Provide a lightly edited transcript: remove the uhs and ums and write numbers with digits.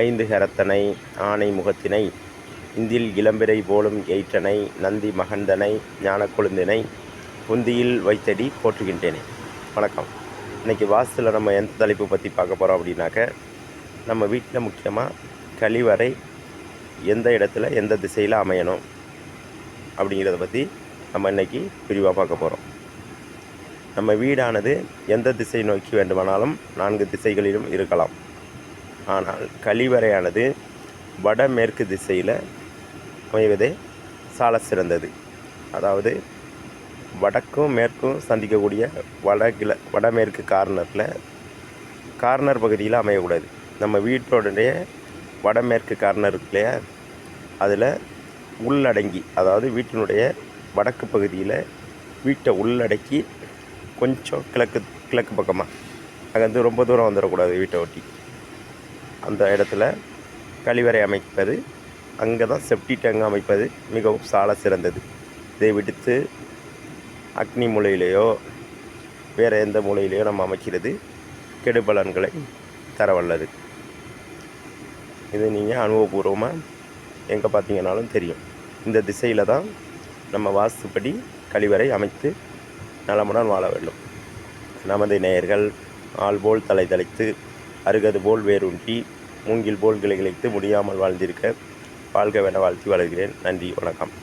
ஐந்து கரத்தனை ஆனை முகத்தினை இந்தில் இளம்பிறை போலும் எயிற்றனை நந்தி மகந்தனை ஞான கொழுந்தினை புந்தியில் வைத்தடி போற்றுகின்றேனே. வணக்கம். இன்றைக்கி வாஸ்துவில் நம்ம எந்த தலைப்பு பற்றி பார்க்க போகிறோம் அப்படின்னாக்க, நம்ம வீட்டில் முக்கியமாக கழிவறை எந்த இடத்துல எந்த திசையில் அமையணும் அப்படிங்கிறத பற்றி நம்ம இன்றைக்கி விரிவாக பார்க்க போகிறோம். நம்ம வீடானது எந்த திசை நோக்கி வேண்டுமானாலும் 4 திசைகளிலும் இருக்கலாம். ஆனால் கழிவறையானது வடமேற்கு திசையில் அமைவதே சால சிறந்தது. அதாவது வடக்கும் மேற்கும் சந்திக்கக்கூடிய வடமேற்கு கார்னர் பகுதியில் அமையக்கூடாது. நம்ம வீட்டோடைய வடமேற்கு கார்னர் இருக்கு இல்லையா, அதில் உள்ளடங்கி, அதாவது வீட்டினுடைய வடக்கு பகுதியில் வீட்டை உள்ளடக்கி கொஞ்சம் கிழக்கு பக்கமாக அங்கேருந்து ரொம்ப தூரம் வந்துடக்கூடாது. வீட்டை ஒட்டி அந்த இடத்துல கழிவறை அமைப்பது, அங்கே தான் செப்டி டேங்க் அமைப்பது மிகவும் சால சிறந்தது. இதை விடுத்து அக்னி மூலையிலேயோ வேறு எந்த மூலையிலேயோ நம்ம அமைக்கிறது கெடுபலன்களை தரவல்லது. இது நீங்கள் அனுபவபூர்வமாக எங்கே பார்த்தீங்கன்னாலும் தெரியும். இந்த திசையில் தான் நம்ம வாஸ்துப்படி கழிவறை அமைத்து நலமுடன் வாழ வேண்டும். நமது நேயர்கள் ஆள் போல் தலை தலைத்து அருகது போல் வேரூன்றி மூங்கில் போல் கிளை கிளைத்து முடியாமல் வாழ்ந்திருக்க வாழ்க வேண வாழ்த்தி வளர்கிறேன். நன்றி, வணக்கம்.